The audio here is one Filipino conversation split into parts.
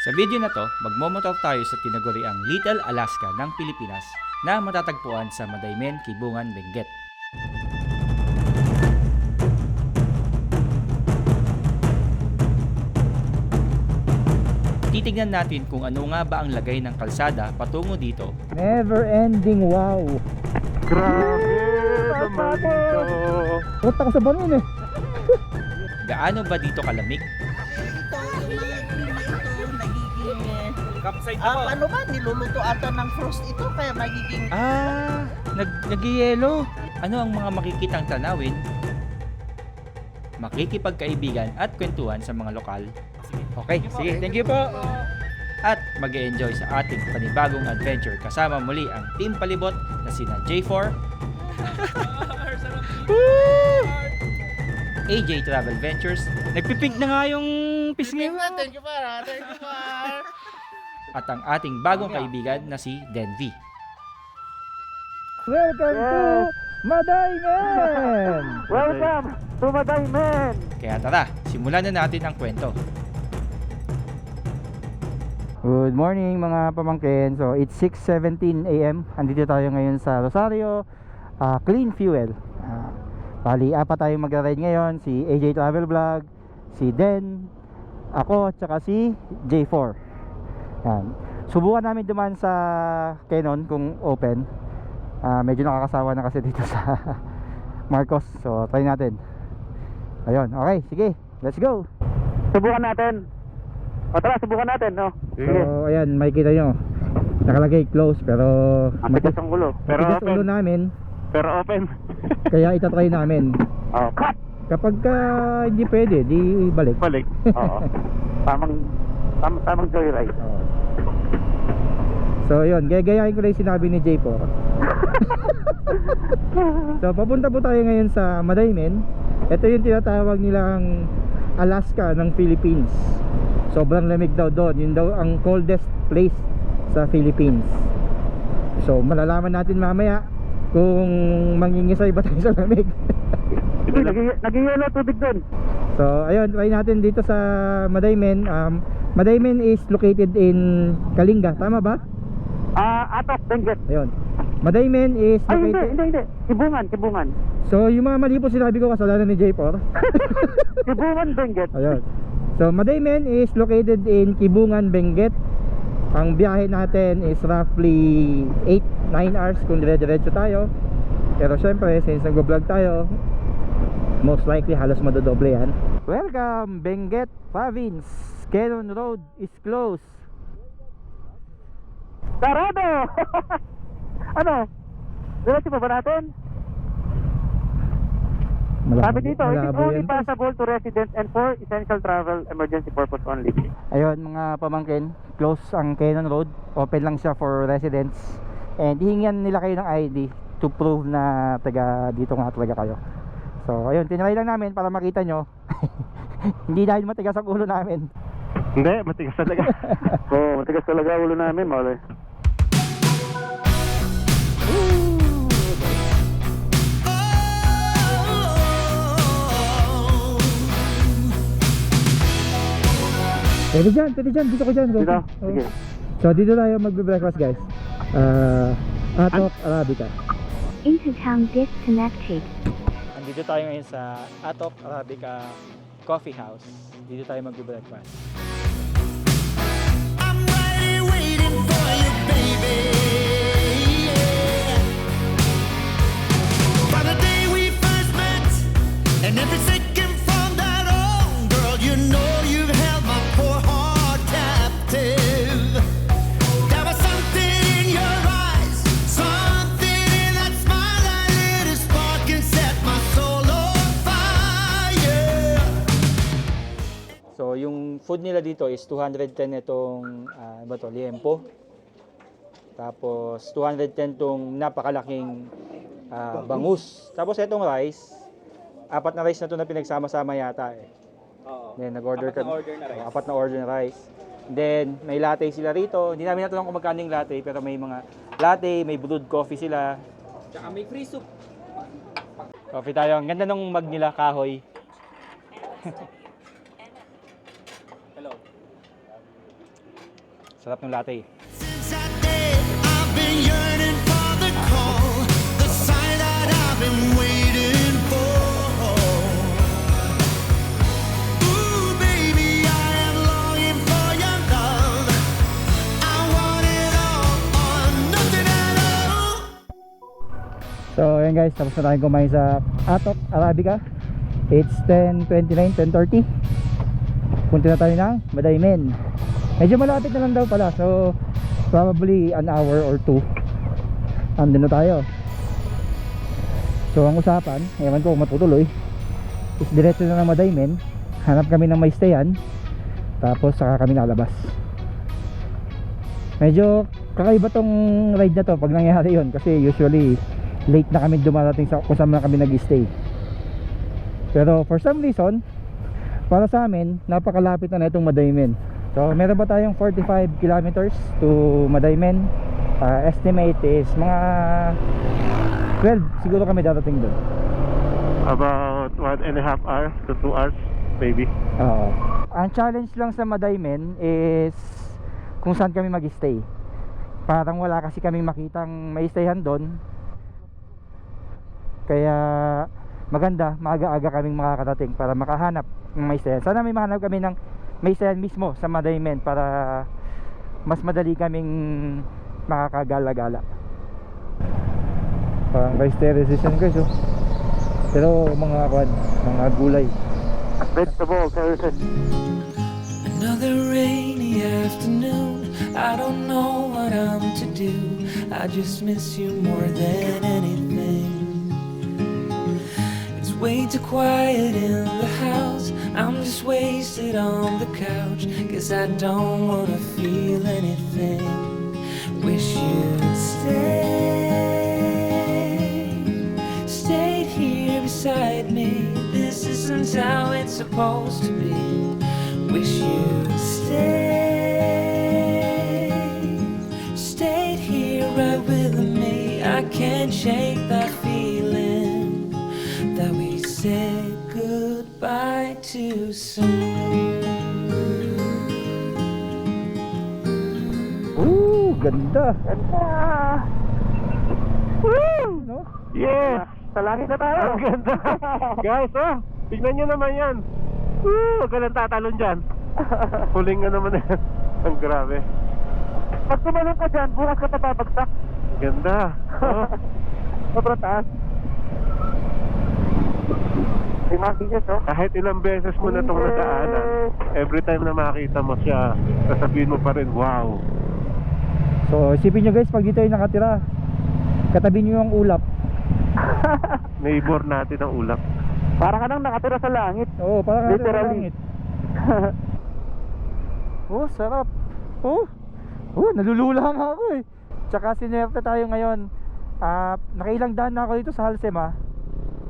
Sa video na to, magmomotor tayo sa tinaguriang Little Alaska ng Pilipinas na matatagpuan sa Madaymen, Kibungan, Benguet. Titignan natin kung ano nga ba ang lagay ng kalsada patungo dito. Never ending wow. Grabe naman ito. Punta ko sa banin eh. Gaano ba dito kalamig? Campsite Ano ba, niluluto ata ng frost ito kaya magiging Nagyayelo. Ano ang mga makikitang tanawin? Makikipagkaibigan at kwentuhan sa mga lokal. Okay, sige, thank you po. At mag-e-enjoy sa ating panibagong adventure kasama muli ang Team Palibot na sina J4, AJ Travel Ventures, nagpipink na nga yung pisngi mo. Thank you pa. At ang ating bagong kaibigan na si Denvi. Welcome to Madaymen! Welcome to Madaymen! Kaya tara, simulan na natin ang kwento. Good morning mga pamangkin. So it's 6:17 AM. Andito tayo ngayon sa Rosario Clean Fuel. Bali, apat tayong magra-ride ngayon. Si AJ Travel Vlog, si Den, ako, tsaka si J4. Yan. Subukan namin dumaan sa Canon kung open. Medyo nakakasawa na kasi dito sa Marcos. So try natin. Ayun, okay, sige, let's go. Subukan natin. O tara, subukan natin, no? So ayan, makikita nyo nakalagay close pero Matigas ang ulo. Pero matigas open. ulo namin. Pero open. Kaya itatry namin. Oh, cut! Kapag hindi pwede, di balik. Balik. Oo. Tamang joyride. So yun, gagayahin ko lang yung sinabi ni Jay po. So papunta po tayo ngayon sa Madaymen. Ito yung tinatawag nilang Alaska ng Philippines. Sobrang lamig daw doon. Yun daw ang coldest place sa Philippines. So malalaman natin mamaya kung mangingisay ba tayo sa lamig. Hindi, nag-yellow tubig doon. So ayun, try natin dito sa Madaymen. Madaymen is located in Kalinga, tama ba? Atok, Benguet. Ayun. Madaymen is Ay, located... hindi. Kibungan. So yung mga mali po sinabi ko, kasalanan ni J4. Kibungan, Benguet. Ayun. So Madaymen is located in Kibungan, Benguet. Ang biyahe natin is roughly 8-9 hours kung dire-diretso tayo. Pero syempre, since nag-vlog tayo, most likely halos madodoble yan. Welcome, Benguet Province. Quezon Road is closed. Sarado! Ano? Diretso pa ba natin? Sabi dito, it is malabo only yan. passable to residents and for essential travel emergency purpose only. Ayun mga pamangkin, close ang Quezon Road. Open lang siya for residents. And hihingan nila kayo ng ID to prove na taga dito nga talaga kayo. So ayun, tinry lang namin para makita nyo. Hindi dahil matigas ang ulo namin. Hindi, matigas talaga. Oo, matigas talaga ulo namin, mali. Pwede dyan, dito ko dyan. Dito? Oo. Sige. So dito tayo magbe-breakfast guys. Atok Arabica. Intertown disconnected. Andito tayo ngayon sa Atok Arabica Coffee House. Dito tayo magbe-breakfast. I'm ready, waiting for you, baby. Yeah. By the day we first met, and every second from that on, girl, you know you've held my poor heart captive. There was something in your eyes, something in that smile that lit a spark and set my soul on fire. So yung food nila dito is 210 itong liempo. Tapos 210 tong napakalaking bangus. Tapos itong rice, apat na rice na to na pinagsama-sama yata eh. Oo. Then nag-order ka. order na rice. Apat na order na rice. Then may latte sila rito. Hindi namin natanong kung magkano yung latte, pero may mga latte, may brewed coffee sila. Tsaka may free soup. Coffee tayo. Ang ganda ng mug nila, kahoy. Hello. Sarap ng latte. Since that day, I've been yearning for the call, the sign that I've been waiting for. Ooh, baby, I am longing for your love. I want it all or nothing at all. So ayan guys, tapos na tayong kumain sa Atok Arabica. It's 10:29, 10:30. Punta na tayo ng Madaymen. Medyo malapit na lang daw pala, so probably an hour or two andun na tayo. So ang usapan, ewan ko kung matutuloy, is diretso na ng Madaymen. Hanap kami ng may stayan, tapos saka kami lalabas. Medyo kakaiba tong ride na to pag nangyari yun, kasi usually late na kami dumarating sa kung saan na kami nag-stay. Pero for some reason, para sa amin, napakalapit na itong Madaymen. So meron ba tayong 45 kilometers to Madaymen? Estimate is mga 12 siguro kami darating doon. About 1.5 hours to 2 hours, maybe. Oo. Ang challenge lang sa Madaymen is kung saan kami mag-stay. Parang wala kasi kaming makitang may stayhan doon. Kaya maganda, maaga-aga kaming makakarating para makahanap ng may stayhan. Sana may mahanap kami ng may stayhan mismo sa Madaymen para mas madali kaming makakagala-gala. Parang rice terraces guys, oh. Pero mga gulay. Vegetable, carrots. Another rainy afternoon, I don't know what I'm to do. I just miss you more than anything. It's way too quiet in the house, I'm just wasted on the couch, 'cause I don't wanna feel anything. Wish you'd stayed here beside me. This isn't how it's supposed to be. Wish you'd stayed here right with me. I can't shake that feeling that we said goodbye too soon. Ganda. Woo! No? Yes! Sa langit na tayo. Ang ganda! Guys, oh! Tignan nyo naman yan! Woo! Huwag ka lang tatalon dyan. Huling nga naman yan. Ang grabe. Pag tumalon ka dyan, bukas ka papabagsak. Ang ganda. Oh. Sobrang taas. May mga pieces, oh. Kahit ilang beses mo na itong nadaanan, every time na makita mo siya, sasabihin mo pa rin, wow! So isipin nyo guys, pag dito ay nakatira, katabi nyo yung ulap. Neighbor natin ang ulap. Parang ka nang nakatira sa langit. Oo, parang nakatira sa Literally. langit. Oh, sarap. Nalulula nga ako eh. Tsaka sinerte tayo ngayon. Nakailang daan na ako dito sa Halsema.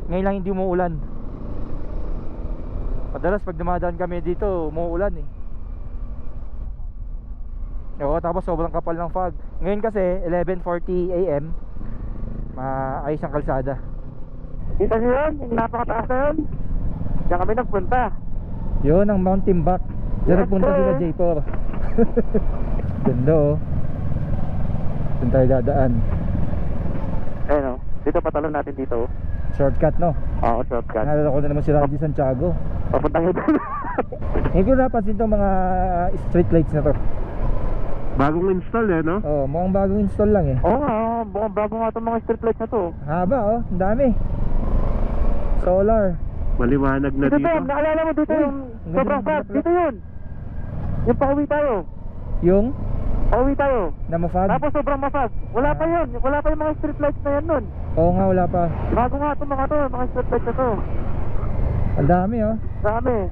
Ngayon lang hindi umuulan. Madalas pag dumadaan kami dito, umuulan eh. Oo, tapos sobrang kapal ng fog. Ngayon kasi 11:40 AM, maayos ang kalsada. Kita nyo yun? Yung napakataas na yun. Diyan kami nagpunta. Yun ang Mount Timbak. Diyan Yes, nagpunta sir. sila J4. Ganda oh. Doon tayo dadaan. Ayun, oh. Dito patalon natin dito, oh. Shortcut no. Oo, shortcut. Naalala ko na naman si Randy Santiago. Papunta nyo doon. Hindi ko napansin itong mga street lights na to. Bagong install eh, no? Oh, mukhang bagong install lang eh. Oo nga, oh. Mukhang bago nga itong mga street lights na to. Haba oh, ang dami. Solar. Maliwanag na Dito, dito. Tom, naalala mo dito Uy, yung ang sobrang ganda ng fog. bulaklak. Dito yun. Yung pauwi tayo. Yung Pauwi tayo. na mafag. Tapos sobrang mafag. Wala pa yun. Wala pa yung mga street lights na yan nun. Oo nga, wala pa. Bago nga itong mga street lights na to. Ang dami oh. Dami.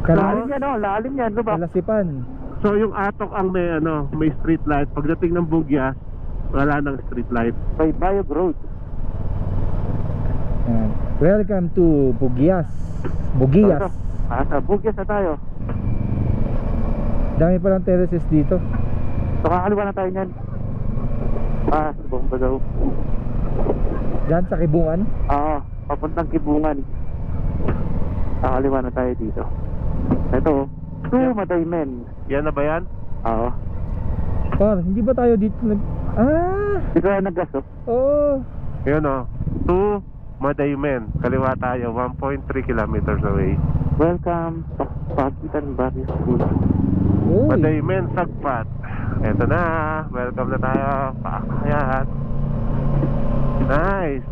Lalim yan, oh. Lalim yan. Diba? Kalasipan. So yung Atok ang may street light. Pagdating ng Bugyas, wala nang street light. By Bayog Road. Ayan. Welcome to Bugyas. Bugyas. Sa Bugyas na tayo. Dami palang terraces dito. So kakaliwa na tayo nyan. Subong ba daw? Diyan sa Kibungan. Oo, papuntang Kibungan. Kakaliwa na tayo dito. Ito, 2 Madaymen. Yan na ba yan? Oo. Par, hindi ba tayo dito nag... Dito tayo nag-gas, oh. Oo. Yun o. 2 Madaymen. Kaliwa tayo. 1.3 kilometers away. Welcome sa Pagitan Barrio School. Uy. Madaymen, Sagpat. Eto na. Welcome na tayo. Paakayat. Nice.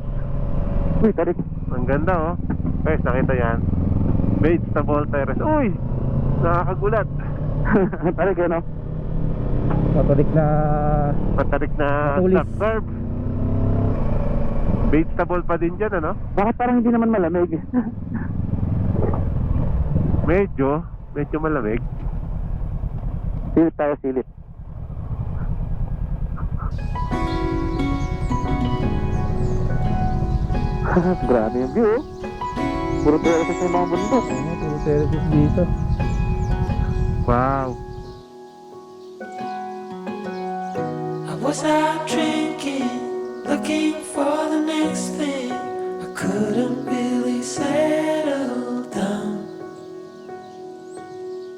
Uy, tarik. Ang ganda oh. Guys, nakita yan. Vegetable terrace. Uy! Nakakagulat. Tarik, ano? Patulik na... Matarik na Matulis. stop curve. Vegetable pa din dyan, ano? Bakit parang hindi naman malamig? Medyo malamig. Silip tayo, silip. Grabe yung view, oh. Puro terraces yung mga bundok. Ano, puro terraces dito. Wow. I was out drinking, looking for the next thing. I couldn't really settle down.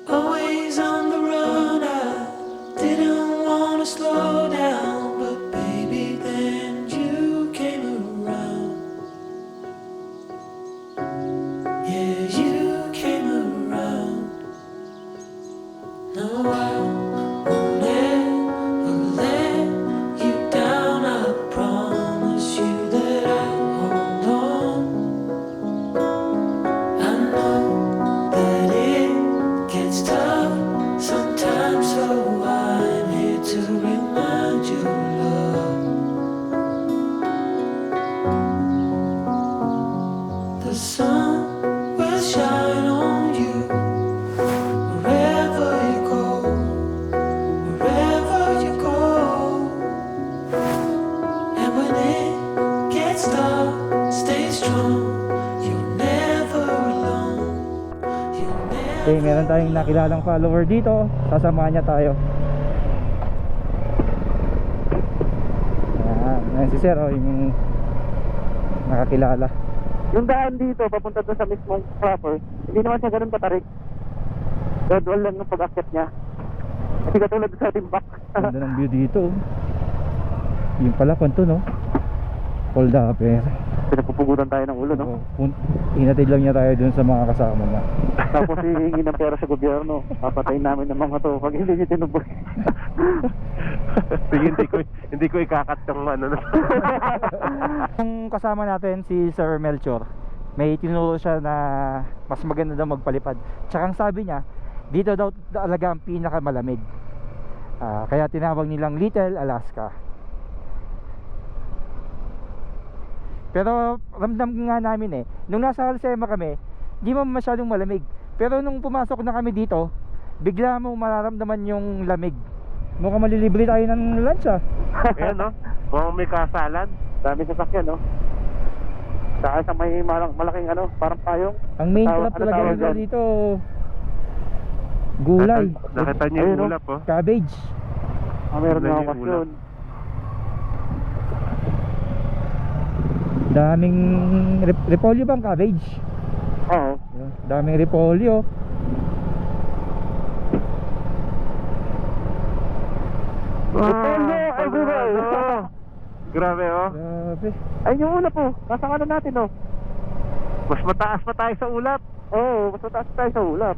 Always on the run, I didn't want to slow down. But baby, then you came around. Yeah, you came around. No, I won't ever let you down. I promise you that I'll hold on. I know that it gets tough sometimes, so I'm here to remind you, love. The sun will shine on you wherever you go, wherever you go. And when it gets dark, stay strong. You're never alone. You're never. Okay, meron tayong nakilalang follower dito. Sasamahan niya tayo. Ayan si Sir, oh, yung nakakilala. Yung daan dito, papunta doon sa mismong proper, hindi naman siya ganun katarik. Gradual lang ng pag-akit niya. Kasi katulad sa timbak. Ganda ng view dito. Yung pala, kwanto, no? Hold up, eh. Pinagpupugutan tayo ng ulo, no? Hinatid lang niya tayo dun sa mga kasama niya. Tapos hihingi ng pera sa gobyerno. Papatayin namin ng mga to pag hindi niyo tinubos. Sige, hindi ko ikakat yung ano na. Yung kasama natin si Sir Melchor, may tinuro siya na mas maganda daw magpalipad. Tsaka ang sabi niya, dito daw talaga ang pinakamalamig. Kaya tinawag nilang Little Alaska. Pero ramdam nga namin nung nasa Alsema kami, di mo masyadong malamig. Pero nung pumasok na kami dito, bigla mo mararamdaman yung lamig. Mukhang malilibre tayo ng lunch, Ayan no? Mukhang may kasalan. Dami sasakyan, no? Saka sa may malaking ano, parang payong. Ang main crop Ano talaga tawag nila doon? dito, gulay, Nakita niyo Ayun, yung no? ulap oh. cabbage. Meron Gulay na yung ako ulam. yun. Daming repolyo bang cabbage? Oo. Daming repolyo. Repolyo everywhere. Grabe oh. Grabe. Ayun yung ulap, po. Nasa kanan natin, no? Mas mataas pa tayo sa ulap. Oo, mas mataas tayo sa ulap.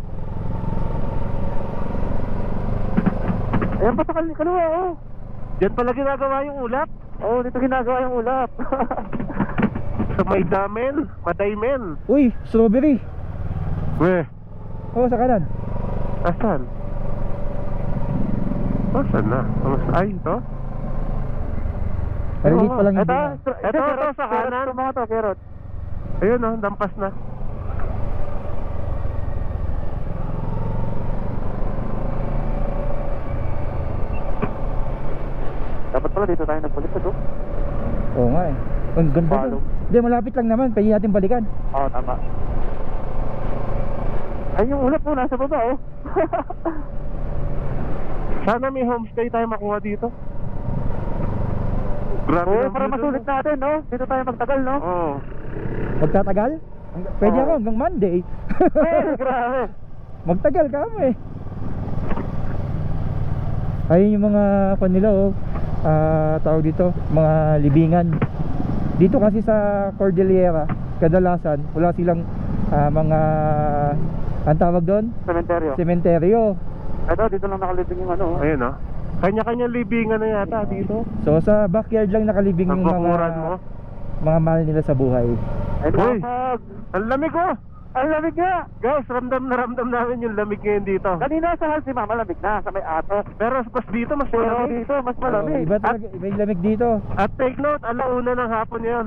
Ayan pa sa kaliwa, oh. Diyan pala ginagawa yung ulap. Oo, dito ginagawa yung ulap. Sa may damen, Madaymen. Uy, strawberry. Weh, Oh, sa kanan. asan? Asan na? Ay, ito? Maliit pa lang yung Ito, bunga. Ito, sa kanan. Ito, mga to, carrot. Ayun oh, dampas na. Dapat pala dito tayo nagpalipad, oh. Oo nga Ang ganda Follow. dun. Hindi, malapit lang naman. Pwede natin balikan. Oo, tama. Ay, yung ulap po, nasa baba, oh. Sana may homestay tayo makuha dito. Grabe Oo, ang para view masulit dun, natin, no? Dito tayo magtagal, no? oh. Oo. Magtatagal? Pwede Oo. ako hanggang Monday. Eh, grabe. Magtagal ka mo eh. Ayun yung mga kanila oh. Tawag dito, mga libingan. Dito kasi sa Cordillera, kadalasan wala silang mga ang tawag doon? Cementerio. Sementeryo. Ito, dito lang nakalibing yung ano. Ayun oh. Kanya-kanya libingan na yata dito. So sa backyard lang nakalibing yung Nagbakuran mo. mga mahal nila sa buhay. Ay, Uy! pag. Ang lamig oh! Ang lamig nga! Guys, ramdam na ramdam namin yung lamig ngayon dito. Kanina sa Halsima, malamig na, sa may ato. Pero mas dito, mas Pero malamig. dito, mas Oh, malamig. iba talaga, iba yung lamig dito. At take note, alauna ng hapon yun.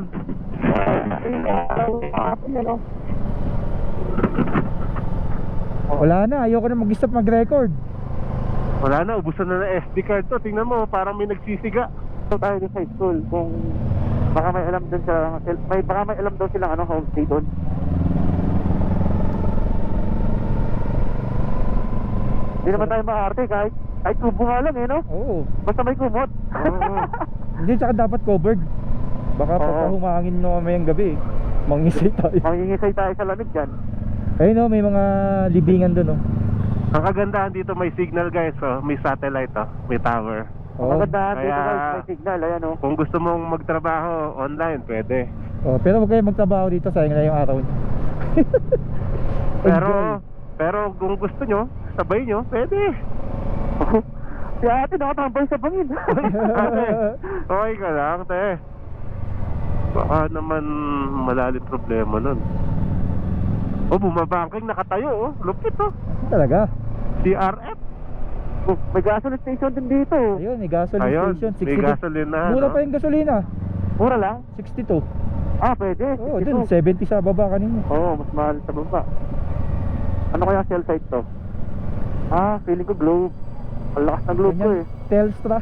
Wala na, ayoko na mag-stop mag-record. Wala na, ubusan na ng SD card to. Tingnan mo, parang may nagsisiga. So tayo din sa school, kung baka may alam doon sila, baka may alam daw silang ano, homestay doon. Hindi naman tayo maarte kahit tubo nga lang eh, no? Oo. Basta may kumot. Oo. Hindi, tsaka dapat covered. Baka Oo. pagka humangin no mamayang gabi, mangisay tayo. Mangingisay tayo sa lamig dyan. Ayun oh, may mga libingan doon oh. Ang kagandahan dito may signal guys, oh. May satellite oh. May tower. Oo. Magandaan dito Kaya- guys, may signal, ayan oh. Kung gusto mong magtrabaho online, pwede. Oh, pero huwag kayo magtrabaho dito, sayang na yung araw. Pero kung gusto nyo, sabay nyo, pwede. Si ate nakatambay sa bangin. Ate, okay ka lang, te. Baka naman malalim problema nun. Oh, bumabangking nakatayo, oh. Lupit, oh. Talaga. CRF. Oh, may gasoline station din dito. Ayun, may gasoline Ayun, station. may gasolina, Mura no? pa yung gasolina. Mura lang? 62. Ah, pwede. Oo, 62. dun, 70 sa baba kanina. Oo, mas mahal sa baba. Ano kaya cell site to? Ah, feeling ko Globe. Ang lakas ng Globe ko eh. Telstra.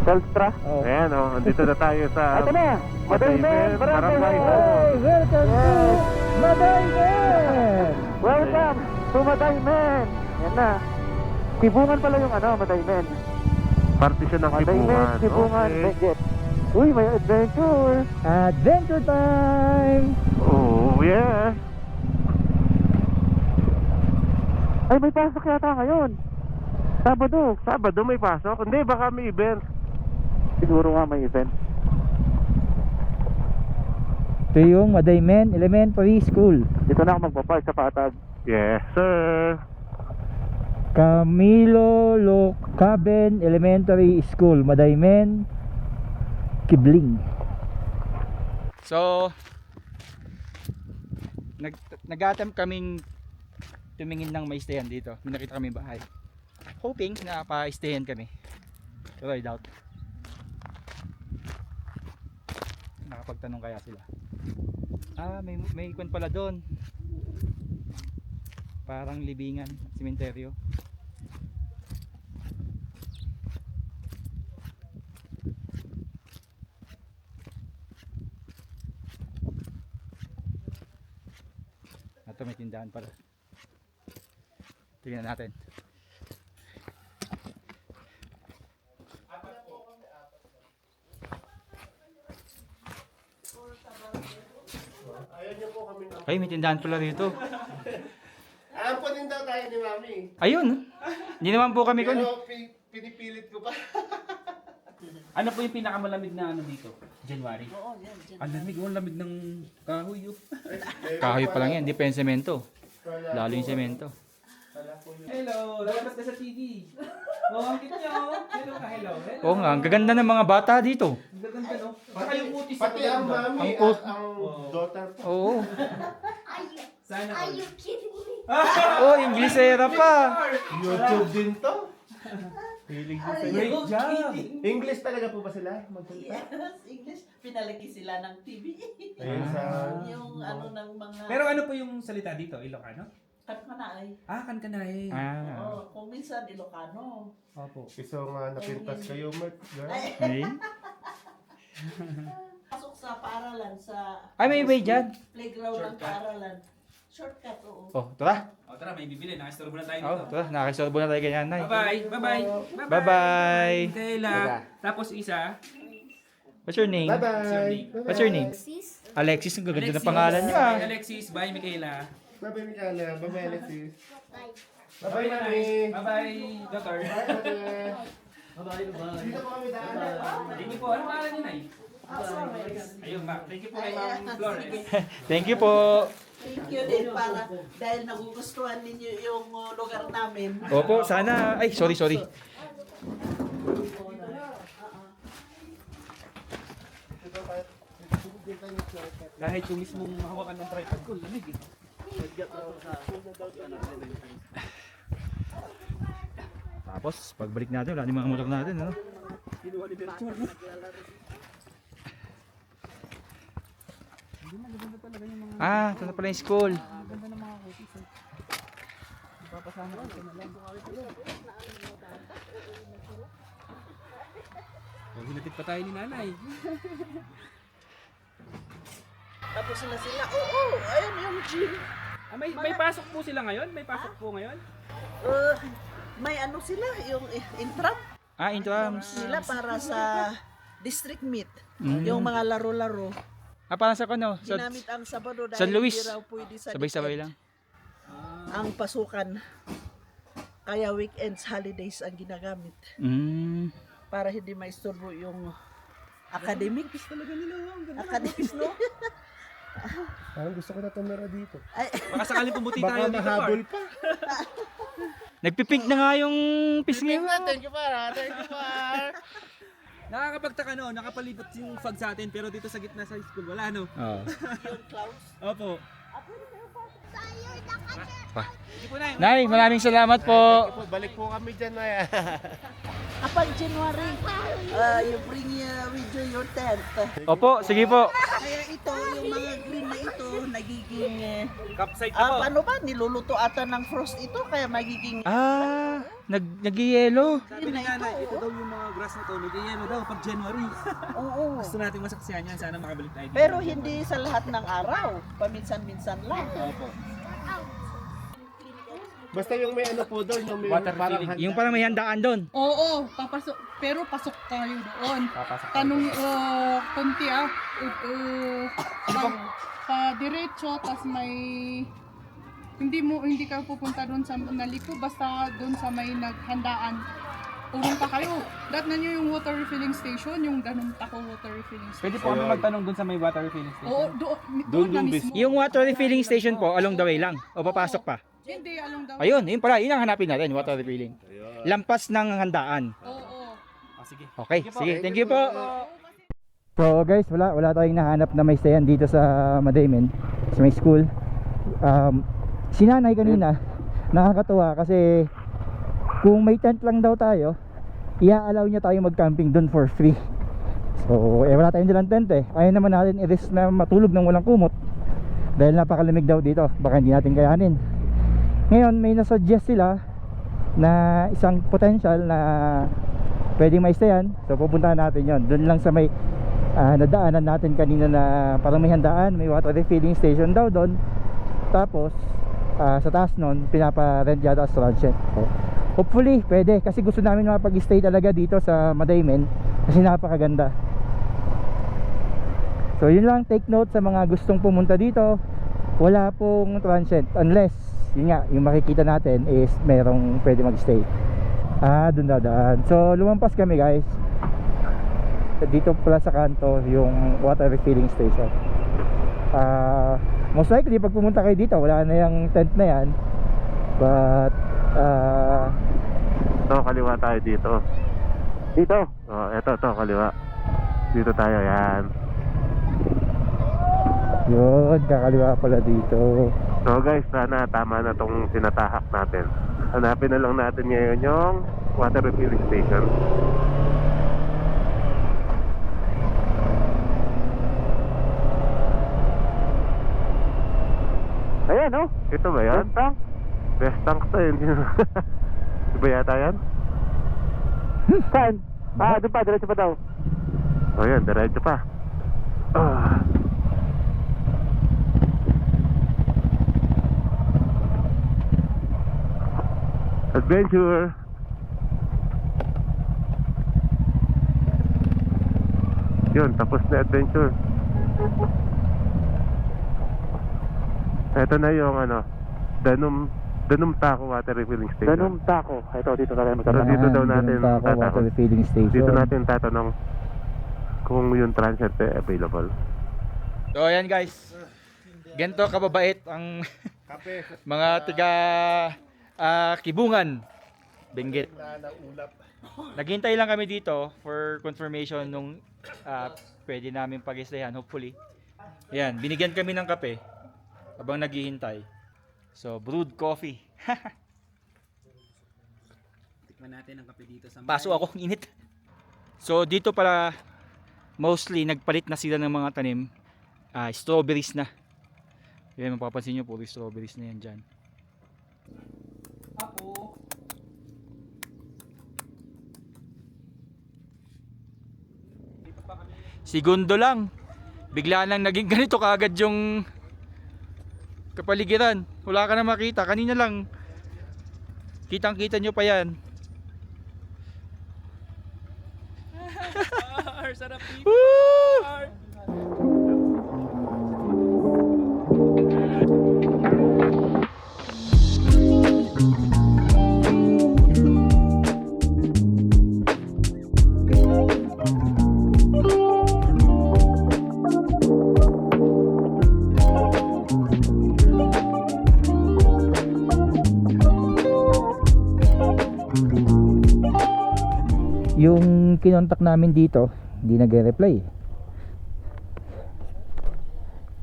Telstra. Oh. Ayan, oh. Andito na tayo sa... Ito na! Madaymen! Barangay. Hey, welcome to Madaymen! Welcome to Madaymen! Yan na. Tibungan pala yung ano, Madaymen. Parte siya ng Madaymen, Tibungan. Tibungan, Okay. Benguet. Uy, may adventure! Adventure time! Oh, yeah. Ay, may pasok yata ngayon. Sabado. Sabado may pasok? Hindi, baka may event. Siguro nga may event. Ito yung Madaymen Elementary School. Dito na ako magpapark sa Patag. Yes, sir. Camilo Locaben Elementary School, Madaymen, Kibling. So, nag-attempt kaming tumingin ng may stayan dito. May nakita kami bahay. Hoping na pa-stayan kami. Pero I doubt. Nakapagtanong kaya sila. May kwan pala doon. Parang libingan, sementeryo. Ito may tindahan pala. Tingnan natin. Ay, may tindahan pala rito. Alam po din daw tayo ni Mami. Ayun. Hindi naman po kami kun. Pero pinipilit ko pa. Ano po yung pinakamalamig na ano dito? January? Oo, yan. Ang lamig, ang lamig ng kahoy. Kahoy pa lang yan, hindi pa yung semento. Lalo yung semento. Hello, lalabas ka sa TV. Oh, ang cute niyo. Hello ka, hello. Oo nga, ang gaganda ng mga bata dito. Ang gaganda, no? Saka yung kutis sa Pati ang maganda. Mami Ang at ang daughter po. Oo. Sana all. Oh, Inglesera pa. YouTube din to. Great job. English talaga po ba sila? Magsalita? Yes, English. Pinalaki sila ng TV. Ayun sa... Yung ano ng mga... Pero ano po yung salita dito? Ilocano? Kankanay. Kankanay. Oo, kung minsan Ilocano. Opo. Iso nga napintas kayo, Mert. Girl. Ay, Pasok sa paaralan, sa... Ay, may way dyan. Playground ng paaralan. Shortcut, oo. Oh, tara. O tara, may bibili. Nakastorbo na tayo Oh, dito. tara. Nakakisorbo na tayo kay nanay. Bye-bye. Bye-bye. Bye-bye. Kayla. Tapos isa. What's your name? Bye-bye. What's your name? Alexis, ang gaganda ng pangalan niyo ah. Bye, Alexis. Bye, Michaela. Bye-bye, Mikala. Bye-bye, Alexis. Bye, Bye-bye, Mami. Bye-bye, Doctor. Bye, Ate. Bye-bye. Dito po kami daan. Thank you po. Ano pangalan niyo, Nay? Ayun, Ma'am. Thank you po kay Ma'am Flores. Thank you po. Thank you din para dahil nagugustuhan ninyo yung lugar namin. Opo, sana. Ay, sorry. Kahit yung mismong hawakan ng tripod ko, lamig eh. Tapos, pagbalik natin, wala yung mga motor natin, ano? Kinuha ni Berchor. Ah, ito na pala yung school. Oh, hinatid pa tayo ni nanay. Tapos sila, oo, ayun yung gym. Ah, may pasok po sila ngayon? May pasok po ngayon? May ano sila, yung intram Ah, intrams. nila para sa district meet. Yung mga laro-laro. Ah, parang sa ano? Ginamit ang Sabado dahil San Luis. hindi raw pwede sa Sabay-sabay weekend lang. ang pasukan. Kaya weekends, holidays ang ginagamit. Para hindi maisturbo yung academic. Academics, no? Parang gusto ko na tumira dito. Ay, Baka sakaling pumuti tayo Baka dito, mahabol Par. pa. Nagpipink na nga yung pisngi mo. Thank you, Par. Thank you, Par. Nakakapagtaka no, nakapalibot yung fog sa atin pero dito sa gitna sa school wala no. Oo. yung clouds. Opo. Hindi po na. Nay, maraming salamat po. Balik po kami dyan, Maya. Kapag January, you bring with you your tent. Opo, sige po. Kaya ito, yung mga green na ito, nagiging, Campsite na po. paano ba, niluluto ata ng frost ito, kaya magiging, Ah, nag-yelo. Sabi ni nanay, ito daw yung mga grass na to, nag-yelo daw pag January. oo. Gusto natin masaksihan yan, sana makabalik tayo dito. Pero hindi sa lahat ng araw, paminsan-minsan lang. Opo. Basta yung may ano po doon, yung may Water parang refilling. Yung parang may handaan doon. Oo, papasok. Pero pasok tayo doon. Papasok tayo Tanong, konti pa diretso, tas may, hindi ka pupunta doon sa naliko, basta doon sa may naghandaan. Turong pa kayo. Dat na nyo yung water refilling station, yung ganun tako water refilling station. Pwede po kami magtanong dun sa may water refilling station. Oo, doon na mismo. Yung water refilling station po, along the way lang. O papasok pa. Hindi, along daw. Ayun, yun pala. Yun ang hanapin natin, water refilling. Lampas ng handaan. Oo. Ah, sige. Okay, sige. Thank you po. So guys, wala tayong nahanap na may stayan dito sa Madaymen, sa may school. Si nanay kanina, nakakatuwa kasi kung may tent lang daw tayo, i-allow niya tayo mag-camping doon for free. So, wala tayong dalang tent eh. Ayaw naman natin i-risk na matulog ng walang kumot dahil napakalamig daw dito, baka hindi natin kayanin. Ngayon, may nasuggest sila na isang potential na pwedeng maistayan. So, pupuntahan natin yon. Doon lang sa may nadaanan natin kanina na parang may handaan, may water refilling station daw doon. Tapos, sa taas nun, pinapa-rent yata as transient. So, hopefully, pwede. Kasi gusto namin makapag-stay talaga dito sa Madaymen kasi napakaganda. So, yun lang. Take note sa mga gustong pumunta dito. Wala pong transient unless, yun nga, yung makikita natin is merong pwede mag-stay. Doon dadaan. So, lumampas kami guys. Dito pala sa kanto yung water refilling station. Most likely pag pumunta kayo dito wala na yung tent na yan, but So, kaliwa tayo dito. Dito. Oh, eto, kaliwa. Dito tayo, yan. yun, kakaliwa pala dito. So guys, sana tama na tong tinatahak natin. Hanapin na lang natin ngayon yung water refilling station. Ayan, oh. Ito ba yan? Best tank. Best tank to yun. Iba yata yan? Saan? Doon pa, diretso pa daw. O yan, diretso pa. Adventure! Yun, tapos na adventure. Ito na yung ano, Danum Taco Water Refilling Station. Danum Taco. Ito, dito tayo So dito daw natin water refilling station. Dito natin tatanong kung yung transient available. So ayan guys, ganito kababait ang mga tiga Kibungan, Benguet. Naghintay lang kami dito for confirmation nung pwede namin pag-stayan hopefully. Ayan, binigyan kami ng kape habang naghihintay. So brewed coffee. Tikman natin ang kape dito sa Paso ako, init. So dito pala mostly nagpalit na sila ng mga tanim. Strawberries na. Yan, mapapansin nyo, puro strawberries na yan dyan. Apo. Segundo lang. Bigla nang naging ganito kaagad yung kapaligiran. Wala ka na makita. Kanina lang. Kitang-kita nyo pa yan. Sarap dito. Yung kinontak namin dito, hindi nagre-reply.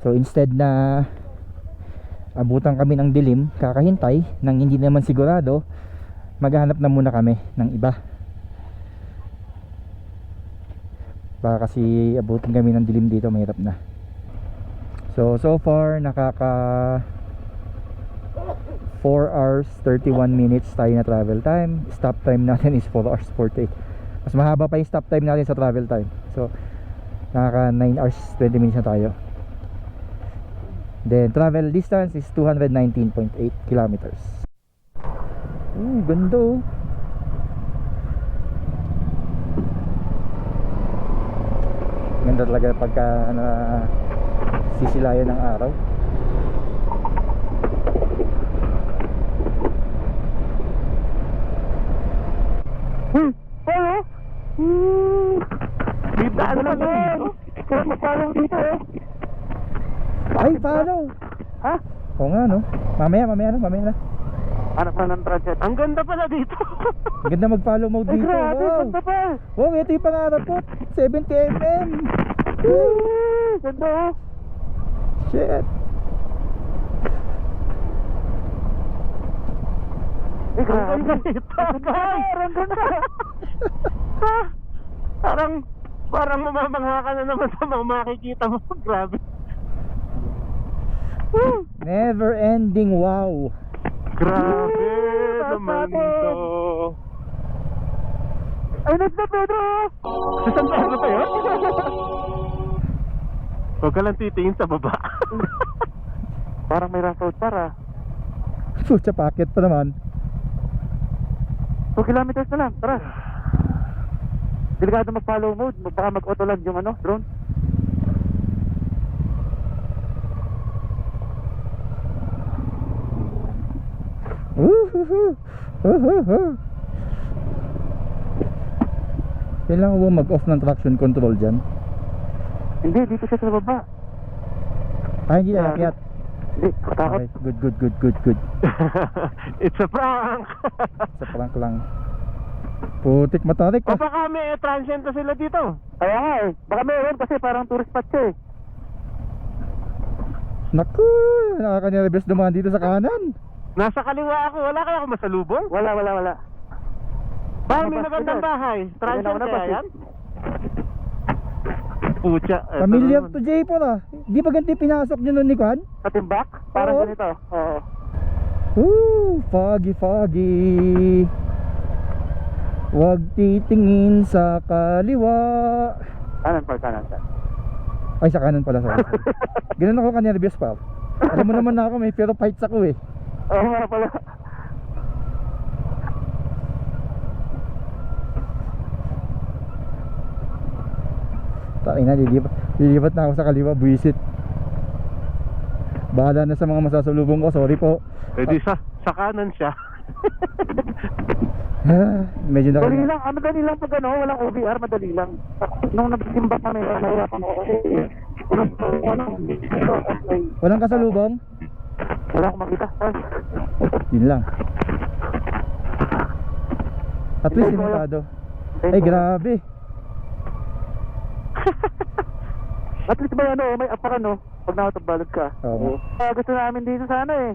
So instead na abutan kami ng dilim, kakahintay nang hindi naman sigurado, maghanap na muna kami ng iba. Baka kasi abutin kami ng dilim dito, mahirap na. So far nakaka 4 hours 31 minutes tayo na travel time. Stop time natin is 4 hours 48. Mas mahaba pa yung stop time natin sa travel time. So nakaka 9 hours 20 minutes na tayo. Then travel distance is 219.8 kilometers. Ganda oh. Ganda talaga pagka sisilayan ng araw. Hello? Dito ano na dito? Kaya magpalong dito eh. Ay, paano? Ha? Oo nga no. Mamaya na. Hanap na ng transient. Ang ganda pala dito. Ang ganda mag-follow mode dito. Grabe, Wow. ganda pa. Wow, ito yung pangarap ko. 70mm. Ganda oh. Shit. Ang ganda dito. Ang ganda. Parang mamamangha ka na naman sa mga makikita mo. Grabe. Never ending wow. Grabe naman to. Ay, nagda Pedro! Sa San Pedro pa yun? Huwag ka lang titingin sa baba. Parang may rough road para. Pucha, packet pa naman. 2 kilometers na lang, tara. Delikado mag-follow mode, baka mag-auto land yung drone. Kailangan mo mag-off ng traction control dyan. Hindi, dito siya sa baba. Hindi na akyat. Hindi, takot. Okay, good. It's a prank. Sa prank lang. Putik matarik O ka. baka may transient na sila dito. Kaya nga eh, baka meron kasi parang tourist spot siya eh. Naku, nakaka-nervous dumaan dito sa kanan. Nasa kaliwa ako, wala kaya ako masalubong? Wala. Baka may magandang bahay. Transient kaya yan? Pucha. Familiar to J4 ah. Di ba ganti pinasok nyo nun ni Kwan? Sa timbak? Parang Oo. ganito. Oo. Foggy. Huwag titingin sa kaliwa. Kanan. Ay, sa kanan pala. Sorry. Ganun ako ka-nervous pa. Alam mo naman na ako, may pero fights ako eh. Oo nga pala. Tayo na, lilipat na ako sa kaliwa, buwisit. Bahala na sa mga masasalubong ko, sorry po. Eh di sa kanan siya. Medyo na Madali lang, madali lang pag ano, walang OBR, madali lang. Nung nagsimba kami, nahirapan ako kasi walang kasalubong? wala akong makita. Yun lang. At least simentado. Ay grabe. At least may ano, may apara no, pag nakatabalad ka. Oo. Gusto namin dito sana eh.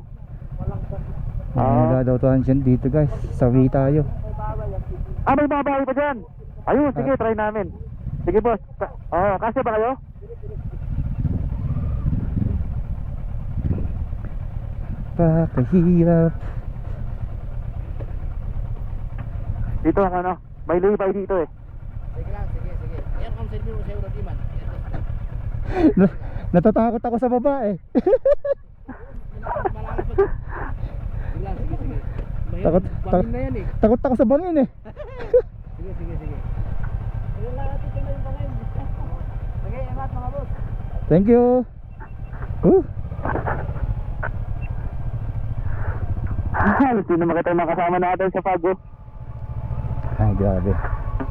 Wala daw transient dito guys. Sawi tayo. May mga bahay pa dyan. Ayun, sige, try namin. Sige boss. Kasi ba kayo? Pakahirap. Dito ang ano, may lay-by dito eh. Sige lang, sige. Yan kung silbi mo sa Euro Diman. Natatakot ako sa babae. Sige lang, sige. Takot na yan eh. Takot ako sa bangin eh. Sige. Ayun lang natin na yung bangin. Sige, ingat mga boss. Thank you. Sino makita yung mga kasama natin sa Pago? Ay grabe.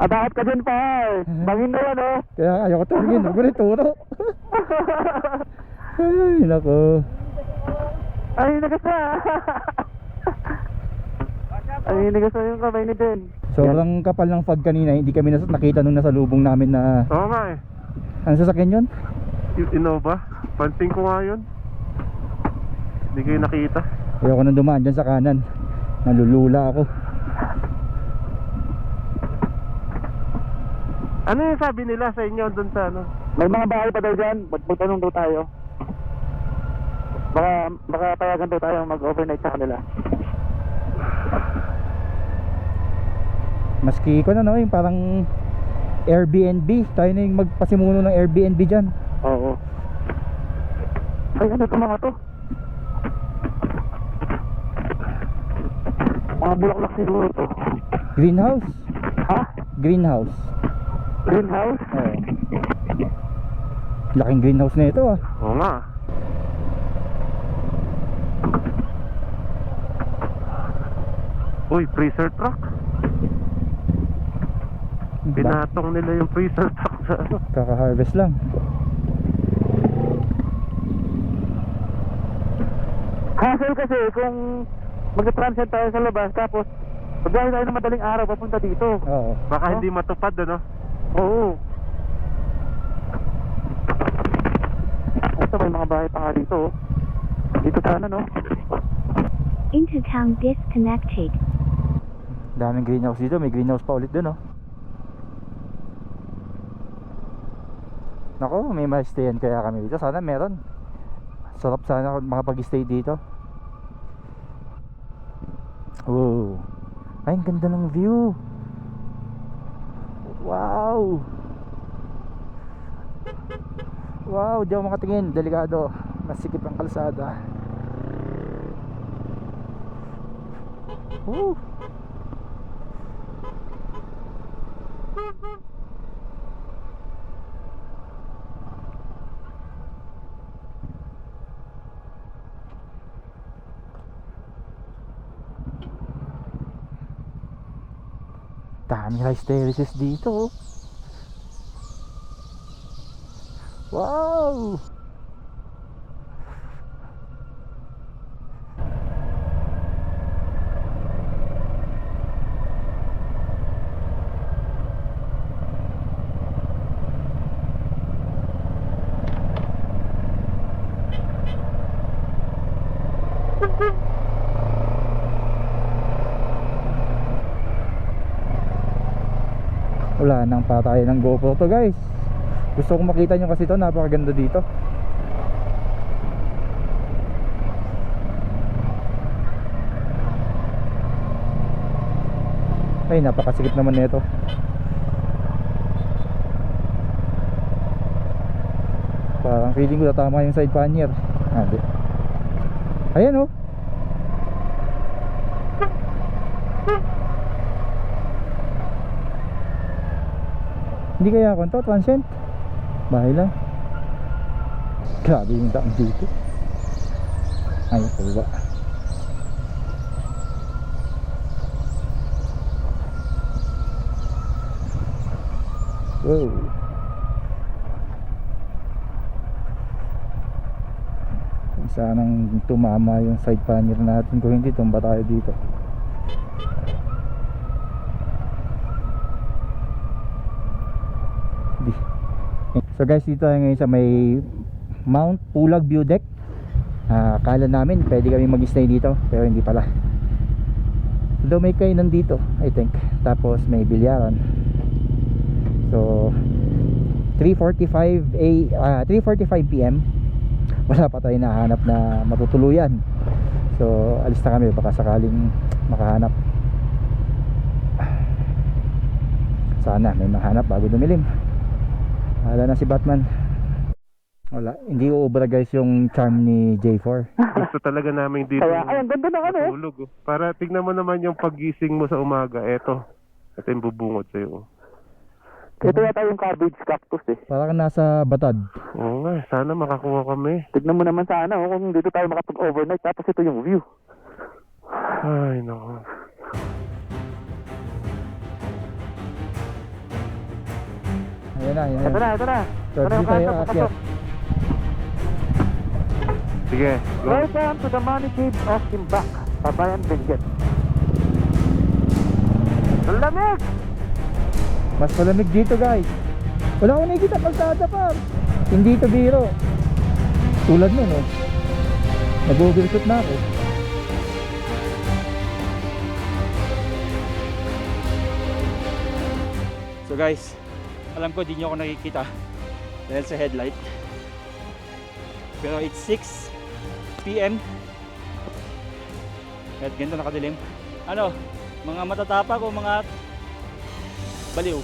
Bakit ka dyan pa eh? Bangin na yan oh. Kaya ayoko tumingin. Huwag ko rin turo. Ay nako. Ay, nagasa. Ay, nagasa yung kamay ni Ben. Sobrang kapal ng fog kanina. Hindi kami nakita nung nasa lubong namin na... Oo nga eh. Ano sasakyan yun? Yung Innova. Panting ko nga yun. Hindi kayo nakita. Ayoko nang dumaan dyan sa kanan. Nalulula ako. Ano yung sabi nila sa inyo doon sa ano? May mga bahay pa daw dyan. Magtanong daw tayo. Baka payagan daw tayo mag-overnight sa kanila. Maski ko na no, yung parang Airbnb. Tayo na yung magpasimuno ng Airbnb dyan. Oo. Ay, ano ito mga to? Mga bulaklak siguro to. Greenhouse? Ha? Greenhouse. Greenhouse? Oo. Laking greenhouse na ito ah. Oo nga. Uy, freezer truck. Pinatong nila yung freezer truck sa ano. Kaka-harvest lang. Hassle kasi kung mag-transit tayo sa labas tapos pagdahil tayo ng madaling araw papunta dito. Oo. Baka hindi matupad ano. Oo. Ito may mga bahay pa nga dito oh. Dito sana no. Intertown disconnected. Daming greenhouse dito. May greenhouse pa ulit dun oh. Nako, may ma-stayan kaya kami dito. Sana meron. Sarap sana makapag-stay dito. Oh. Ay, ang ganda ng view. Wow. Wow, di ako makatingin. Delikado. Masikip ang kalsada. Woo. Dami rice terraces dito. Wow. Wala nang patay ng GoPro to guys. Gusto kong makita nyo kasi to, napakaganda dito. Ay, napakasikip naman nito. Parang feeling ko tatama yung side pannier. Di. Ayan oh. Hindi kaya ako to, transient. Bahay lang. Grabe yung daan dito. Ay, pababa. Wow. Sanang tumama yung side panel natin, kung hindi tumba tayo dito. So guys, dito tayo ngayon sa may Mount Pulag View Deck. Akala namin pwede kami mag-stay dito, pero hindi pala. Though may kainan dito, I think. Tapos may bilyaran. So 3:45 PM. Wala pa tayong nahanap na matutuluyan. So alis na kami, baka sakaling makahanap. Sana may mahanap bago dumilim. Wala na si Batman. Wala, hindi uubra guys yung charm ni J4. Gusto talaga namin dito. Kaya, ay, ang ganda ng ano. Matulog. Para tignan mo naman yung pagising mo sa umaga. Ito yung bubungod sa'yo. Ito yata yung cabbage cactus eh. Parang nasa Batad. Oo nga, sana makakuha kami. Tignan mo naman sana kung dito tayo makapag-overnight, tapos ito yung view. Ay, nako. Ayan na, ayan Ito na, ito na. So, Ito na dito yung tayo kanto, aakyat. pasok. Sige, go. Welcome to the Money Cave of Timbak, Pabayan Benguet. Ang lamig! Mas malamig dito guys. Wala akong nakikita kalsada pa. Hindi ito biro. Tulad nun oh. Nag-overshoot na ako. So guys, alam ko di nyo ako nakikita dahil sa headlight. Pero it's 6 PM at ganito nakadilim. Ano, mga matatapag o mga baliw?